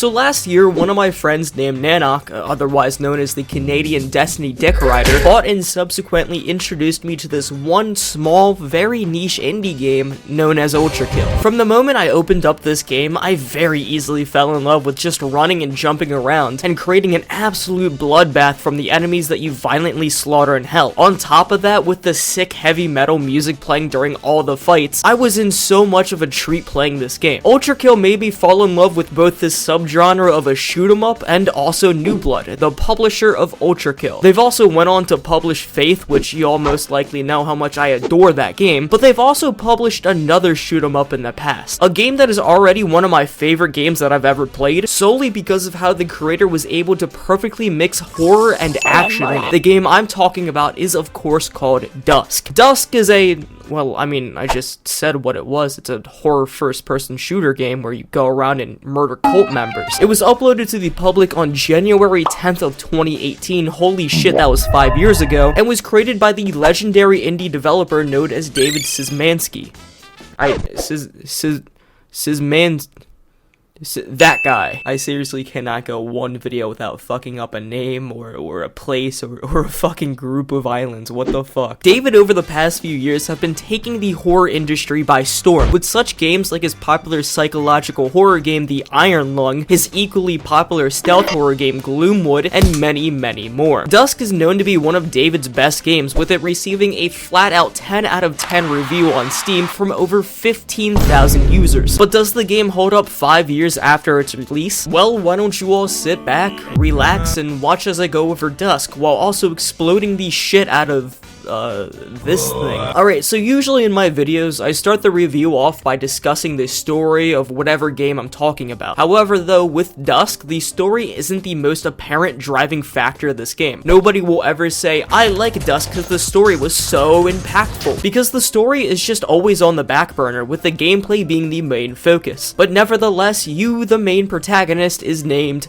So last year, one of my friends named Nanok, otherwise known as the Canadian Destiny Dick Rider, bought and subsequently introduced me to this one small, very niche indie game known as Ultrakill. From the moment I opened up this game, I very easily fell in love with just running and jumping around, and creating an absolute bloodbath from the enemies that you violently slaughter in hell. On top of that, with the sick heavy metal music playing during all the fights, I was in so much of a treat playing this game. Ultrakill made me fall in love with both this subgenre of a shoot 'em up and also New Blood, the publisher of Ultrakill. They've also went on to publish Faith, which you all most likely know how much I adore that game, but they've also published another shoot 'em up in the past. A game that is already one of my favorite games that I've ever played, solely because of how the creator was able to perfectly mix horror and action in it. The game I'm talking about is of course called Dusk. Dusk is well, I mean, I just said what it was. It's a horror first-person shooter game where you go around and murder cult members. It was uploaded to the public on January 10th of 2018. Holy shit, that was 5 years ago. And was created by the legendary indie developer known as David Szymanski. That guy. I seriously cannot go one video without fucking up a name or a place or a fucking group of islands. What the fuck? David over the past few years have been taking the horror industry by storm with such games like his popular psychological horror game The Iron Lung, his equally popular stealth horror game Gloomwood, and many, many more. Dusk is known to be one of David's best games, with it receiving a flat out 10 out of 10 review on Steam from over 15,000 users. But does the game hold up 5 years after its release? Well, why don't you all sit back, relax, and watch as I go over Dusk, while also exploding the shit out of this thing. Alright, so usually in my videos, I start the review off by discussing the story of whatever game I'm talking about. However, though, with Dusk, the story isn't the most apparent driving factor of this game. Nobody will ever say, I like Dusk because the story was so impactful, because the story is just always on the back burner, with the gameplay being the main focus. But nevertheless, you, the main protagonist, is named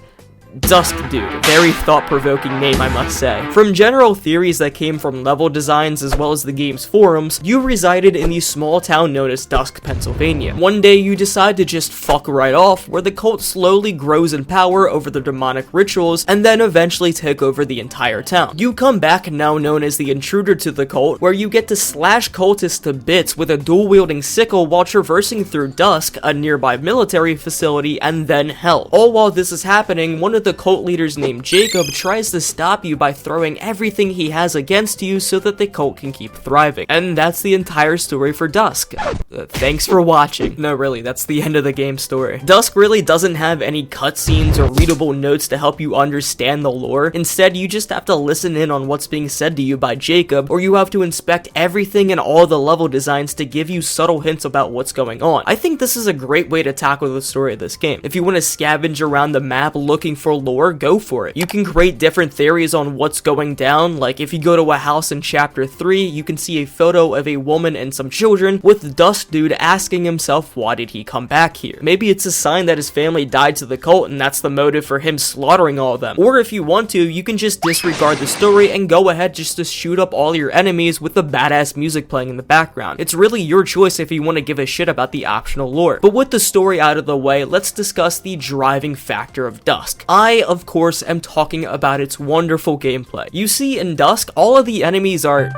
Dusk Dude. Very thought-provoking name, I must say. From general theories that came from level designs as well as the game's forums, you resided in the small town known as Dusk, Pennsylvania. One day you decide to just fuck right off, where the cult slowly grows in power over the demonic rituals and then eventually take over the entire town. You come back, now known as the intruder to the cult, where you get to slash cultists to bits with a dual-wielding sickle while traversing through Dusk, a nearby military facility, and then hell. All while this is happening, one of the cult leaders named Jacob tries to stop you by throwing everything he has against you so that the cult can keep thriving. And that's the entire story for Dusk. Thanks for watching. No, really, that's the end of the game story. Dusk really doesn't have any cutscenes or readable notes to help you understand the lore. Instead, you just have to listen in on what's being said to you by Jacob, or you have to inspect everything and all the level designs to give you subtle hints about what's going on. I think this is a great way to tackle the story of this game. If you want to scavenge around the map looking for lore, go for it. You can create different theories on what's going down, like if you go to a house in chapter 3, you can see a photo of a woman and some children, with Dusk Dude asking himself, why did he come back here? Maybe it's a sign that his family died to the cult and that's the motive for him slaughtering all of them. Or if you want to, you can just disregard the story and go ahead just to shoot up all your enemies with the badass music playing in the background. It's really your choice if you want to give a shit about the optional lore. But with the story out of the way, let's discuss the driving factor of Dusk. I, of course, am talking about its wonderful gameplay. You see, in Dusk, all of the enemies are...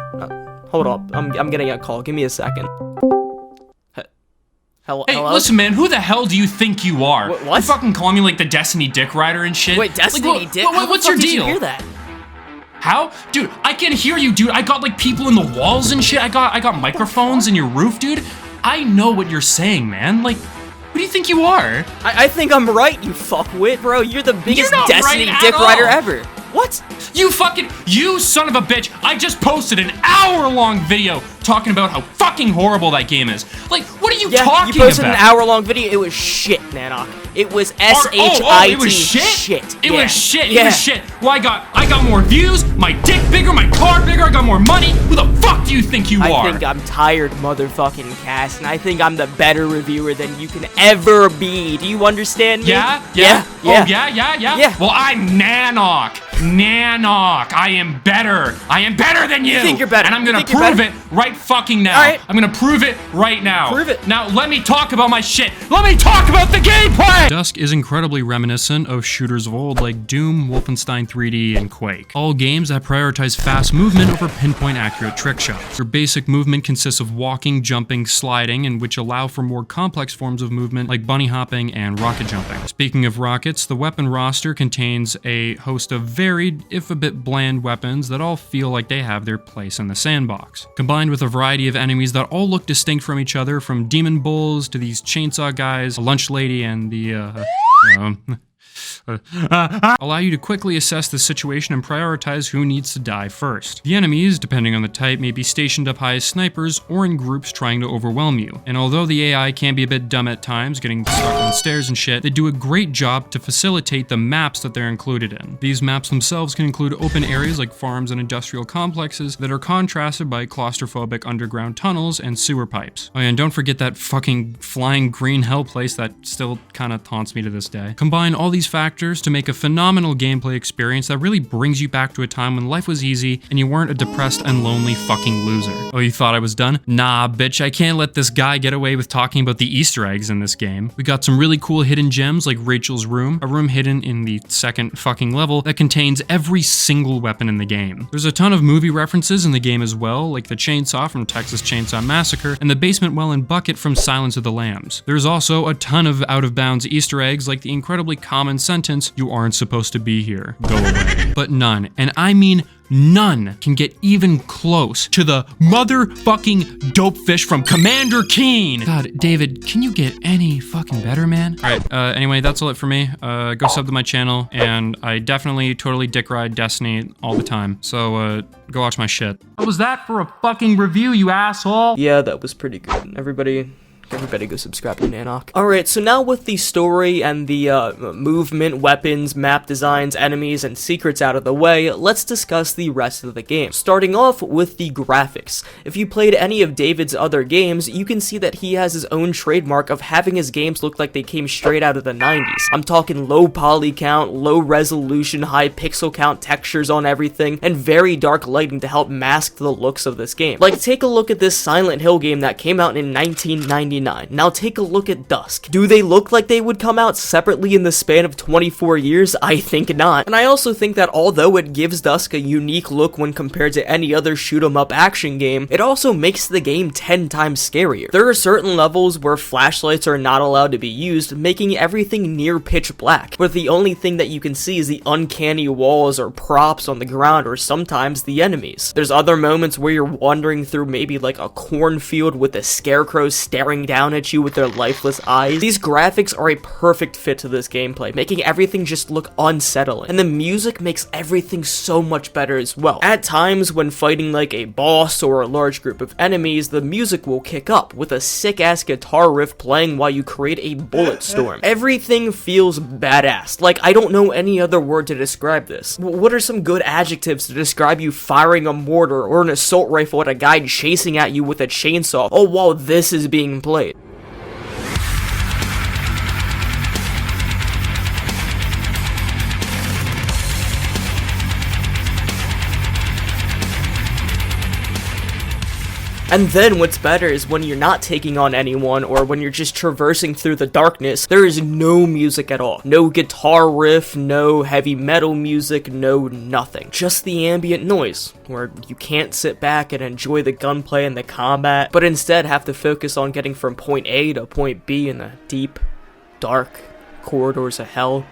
hold up, I'm getting a call. Give me a second. Hello? Hey, listen, man, who the hell do you think you are? What? You fucking calling me like the Destiny Dick Rider and shit? Wait, Destiny Dick? What's your deal? Did you hear that? How? Dude, I can hear you, dude. I got like people in the walls and shit. I got microphones in your roof, dude. I know what you're saying, man. Like, who do you think you are? I think I'm right, you fuckwit, bro. You're the biggest You're not Destiny right Dick at Rider all. ever. What? You son of a bitch. I just posted an hour-long video talking about how fucking horrible that game is. Like, what are you talking about? You posted an hour-long video. It was shit, Nanok. It was S-H-I-T. It was shit? Shit. It was shit. Yeah. It was shit. Well, I got more views, my dick bigger, my car bigger, I got more money. Who the fuck do you think you are? I think I'm tired, motherfucking Cass, and I think I'm the better reviewer than you can ever be. Do you understand me? Yeah? Yeah. Oh, yeah? Well, I'm Nanok. Nanok, I am better. I am better than you. You think you're better. And I'm You gonna think you're prove better? it right fucking now. All right. I'm gonna prove it right now. Prove it. Now, let me talk about my shit. Let me talk about the gameplay! Dusk is incredibly reminiscent of shooters of old like Doom, Wolfenstein 3D, and Quake. All games that prioritize fast movement over pinpoint accurate trick shots. Your basic movement consists of walking, jumping, sliding, and which allow for more complex forms of movement like bunny hopping and rocket jumping. Speaking of rockets, the weapon roster contains a host of varied, if a bit bland weapons that all feel like they have their place in the sandbox. Combined with a variety of enemies that all look distinct from each other, from demon bulls to these chainsaw guys, a lunch lady, and the allow you to quickly assess the situation and prioritize who needs to die first. The enemies, depending on the type, may be stationed up high as snipers or in groups trying to overwhelm you. And although the AI can be a bit dumb at times, getting stuck on stairs and shit, they do a great job to facilitate the maps that they're included in. These maps themselves can include open areas like farms and industrial complexes that are contrasted by claustrophobic underground tunnels and sewer pipes. Oh yeah, and don't forget that fucking flying green hell place that still kinda haunts me to this day. Combine all these factors to make a phenomenal gameplay experience that really brings you back to a time when life was easy and you weren't a depressed and lonely fucking loser. Oh, you thought I was done? Nah, bitch, I can't let this guy get away with talking about the Easter eggs in this game. We got some really cool hidden gems like Rachel's room, a room hidden in the second fucking level that contains every single weapon in the game. There's a ton of movie references in the game as well, like the chainsaw from Texas Chainsaw Massacre and the basement well and bucket from Silence of the Lambs. There's also a ton of out-of-bounds Easter eggs like the incredibly common sentence, "You aren't supposed to be here. Go away." But none, and I mean none, can get even close to the motherfucking dope fish from Commander Keen. God, David, can you get any fucking better, man? All right, anyway, that's all it for me. Go sub to my channel, and I definitely totally dick ride Destiny all the time. So, go watch my shit. What was that for a fucking review, you asshole? Yeah, that was pretty good. Everybody go subscribe to Nanok. Alright, so now with the story and the movement, weapons, map designs, enemies, and secrets out of the way, let's discuss the rest of the game. Starting off with the graphics. If you played any of David's other games, you can see that he has his own trademark of having his games look like they came straight out of the 90s. I'm talking low poly count, low resolution, high pixel count textures on everything, and very dark lighting to help mask the looks of this game. Like, take a look at this Silent Hill game that came out in 1999. Now take a look at Dusk. Do they look like they would come out separately in the span of 24 years? I think not. And I also think that although it gives Dusk a unique look when compared to any other shoot-'em-up action game, it also makes the game 10 times scarier. There are certain levels where flashlights are not allowed to be used, making everything near pitch black, where the only thing that you can see is the uncanny walls or props on the ground, or sometimes the enemies. There's other moments where you're wandering through maybe like a cornfield with a scarecrow staring down at you with their lifeless eyes. These graphics are a perfect fit to this gameplay, making everything just look unsettling. And the music makes everything so much better as well. At times when fighting like a boss or a large group of enemies, the music will kick up with a sick-ass guitar riff playing while you create a bullet storm. Everything feels badass. Like, I don't know any other word to describe this. What are some good adjectives to describe you firing a mortar or an assault rifle at a guy chasing at you with a chainsaw, all while this is being played? And then what's better is when you're not taking on anyone, or when you're just traversing through the darkness, there is no music at all. No guitar riff, no heavy metal music, no nothing. Just the ambient noise, where you can't sit back and enjoy the gunplay and the combat, but instead have to focus on getting from point A to point B in the deep, dark corridors of hell.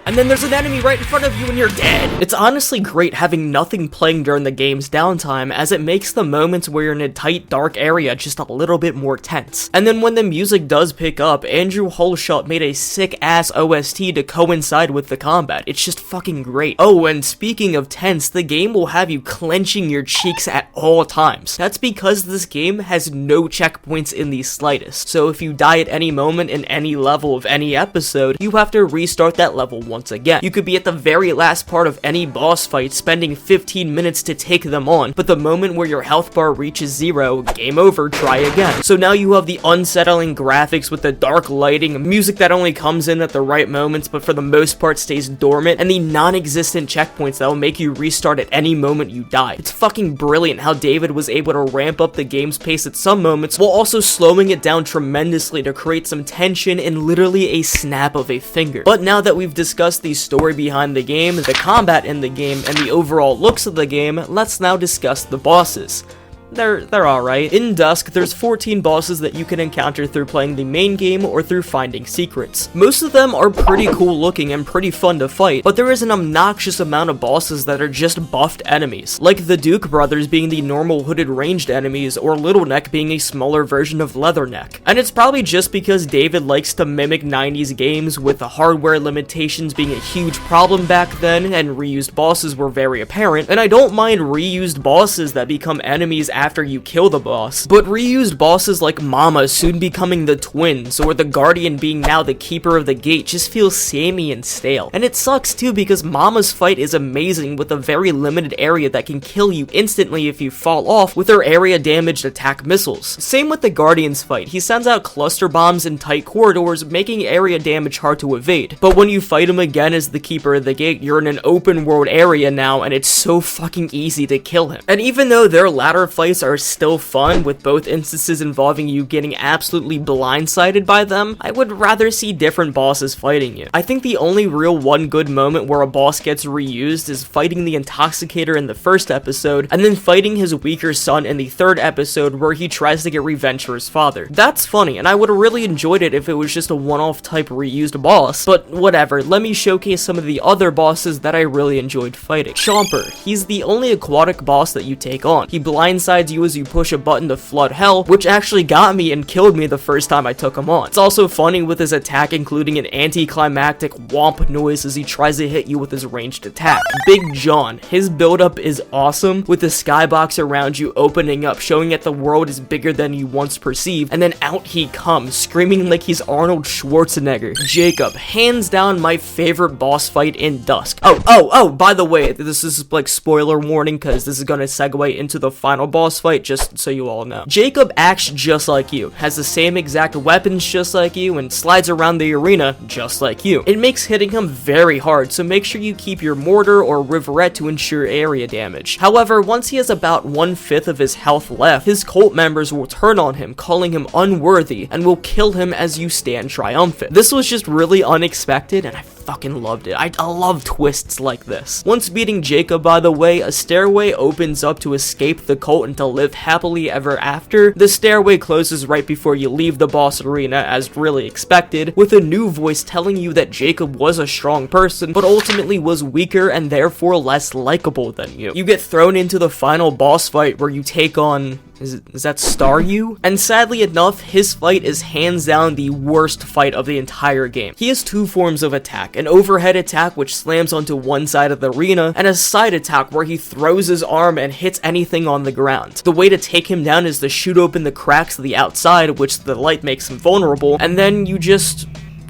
And then there's an enemy right in front of you and you're dead. It's honestly great having nothing playing during the game's downtime, as it makes the moments where you're in a tight, dark area just a little bit more tense. And then when the music does pick up, Andrew Hulshut made a sick-ass OST to coincide with the combat. It's just fucking great. Oh, and speaking of tense, the game will have you clenching your cheeks at all times. That's because this game has no checkpoints in the slightest. So if you die at any moment in any level of any episode, you have to restart that level once once again. You could be at the very last part of any boss fight, spending 15 minutes to take them on, but the moment where your health bar reaches 0, game over, try again. So now you have the unsettling graphics with the dark lighting, music that only comes in at the right moments but for the most part stays dormant, and the non-existent checkpoints that will make you restart at any moment you die. It's fucking brilliant how David was able to ramp up the game's pace at some moments while also slowing it down tremendously to create some tension in literally a snap of a finger. But now that we've discussed the story behind the game, the combat in the game, and the overall looks of the game, let's now discuss the bosses. They're alright. In Dusk, there's 14 bosses that you can encounter through playing the main game or through finding secrets. Most of them are pretty cool looking and pretty fun to fight, but there is an obnoxious amount of bosses that are just buffed enemies, like the Duke brothers being the normal hooded ranged enemies, or Little Neck being a smaller version of Leatherneck. And it's probably just because David likes to mimic 90s games, with the hardware limitations being a huge problem back then, and reused bosses were very apparent, and I don't mind reused bosses that become enemies after you kill the boss, but reused bosses like Mama soon becoming the twins, or the Guardian being now the Keeper of the Gate just feels samey and stale. And it sucks too because Mama's fight is amazing with a very limited area that can kill you instantly if you fall off with her area damaged attack missiles. Same with the Guardian's fight, he sends out cluster bombs in tight corridors, making area damage hard to evade, but when you fight him again as the Keeper of the Gate, you're in an open world area now and it's so fucking easy to kill him. And even though their latter fights are still fun, with both instances involving you getting absolutely blindsided by them, I would rather see different bosses fighting you. I think the only real one good moment where a boss gets reused is fighting the Intoxicator in the first episode, and then fighting his weaker son in the third episode where he tries to get revenge for his father. That's funny, and I would have really enjoyed it if it was just a one-off type reused boss, but whatever, let me showcase some of the other bosses that I really enjoyed fighting. Chomper, he's the only aquatic boss that you take on. He blindsides you as you push a button to flood hell, which actually got me and killed me the first time I took him on. It's also funny with his attack including an anticlimactic whomp noise as he tries to hit you with his ranged attack. Big John, his build-up is awesome, with the skybox around you opening up, showing that the world is bigger than you once perceived, and then out he comes, screaming like he's Arnold Schwarzenegger. Jacob, hands down my favorite boss fight in Dusk. Oh, by the way, this is like spoiler warning because this is gonna segue into the final boss fight, just so you all know. Jacob acts just like you, has the same exact weapons just like you, and slides around the arena just like you. It makes hitting him very hard, so make sure you keep your mortar or riverette to ensure area damage. However, once he has about 1/5 of his health left, his cult members will turn on him, calling him unworthy, and will kill him as you stand triumphant. This was just really unexpected, and I fucking loved it. I love twists like this. Once beating Jacob, by the way, a stairway opens up to escape the cult and to live happily ever after. The stairway closes right before you leave the boss arena, as really expected, with a new voice telling you that Jacob was a strong person, but ultimately was weaker and therefore less likable than you. You get thrown into the final boss fight where you take on... Is that Staryu? And sadly enough, his fight is hands down the worst fight of the entire game. He has two forms of attack, an overhead attack which slams onto one side of the arena, and a side attack where he throws his arm and hits anything on the ground. The way to take him down is to shoot open the cracks of the outside, which the light makes him vulnerable, and then you just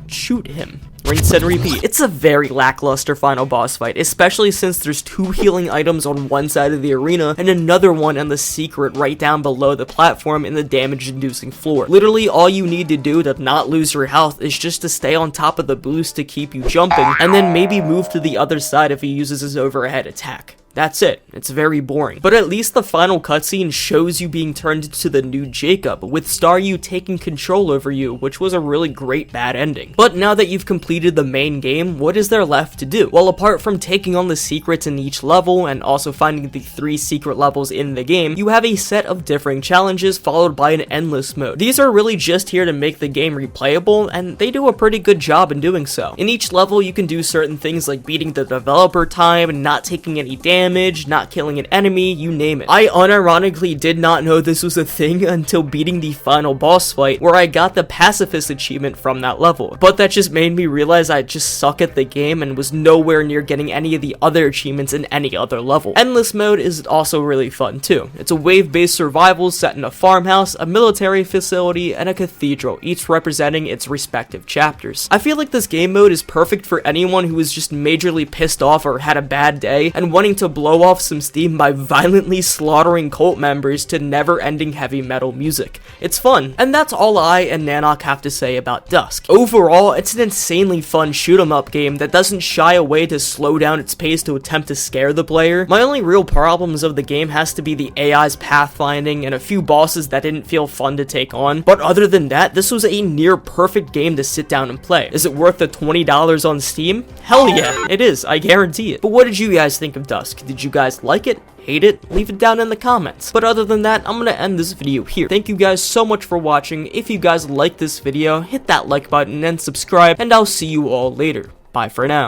shoot him. Rinse and repeat. It's a very lackluster final boss fight, especially since there's 2 healing items on one side of the arena and another one on the secret right down below the platform in the damage-inducing floor. Literally, all you need to do to not lose your health is just to stay on top of the boost to keep you jumping, and then maybe move to the other side if he uses his overhead attack. That's it. It's very boring. But at least the final cutscene shows you being turned into the new Jacob, with Staryu taking control over you, which was a really great bad ending. But now that you've completed the main game, what is there left to do? Well, apart from taking on the secrets in each level, and also finding the 3 secret levels in the game, you have a set of differing challenges followed by an endless mode. These are really just here to make the game replayable, and they do a pretty good job in doing so. In each level, you can do certain things like beating the developer time, not taking any damage, damage, not killing an enemy, you name it. I unironically did not know this was a thing until beating the final boss fight, where I got the pacifist achievement from that level. But that just made me realize I just suck at the game and was nowhere near getting any of the other achievements in any other level. Endless mode is also really fun too. It's a wave-based survival set in a farmhouse, a military facility, and a cathedral, each representing its respective chapters. I feel like this game mode is perfect for anyone who is just majorly pissed off or had a bad day and wanting to blow off some steam by violently slaughtering cult members to never-ending heavy metal music. It's fun, and that's all I and Nanok have to say about Dusk. Overall, it's an insanely fun shoot-'em-up game that doesn't shy away to slow down its pace to attempt to scare the player. My only real problems of the game has to be the AI's pathfinding and a few bosses that didn't feel fun to take on, but other than that, this was a near perfect game to sit down and play. Is it worth the $20 on Steam? Hell yeah, it is, I guarantee it. But what did you guys think of Dusk? Did you guys like it? Hate it? Leave it down in the comments. But other than that, I'm gonna end this video here. Thank you guys so much for watching. If you guys like this video, hit that like button and subscribe, and I'll see you all later. Bye for now.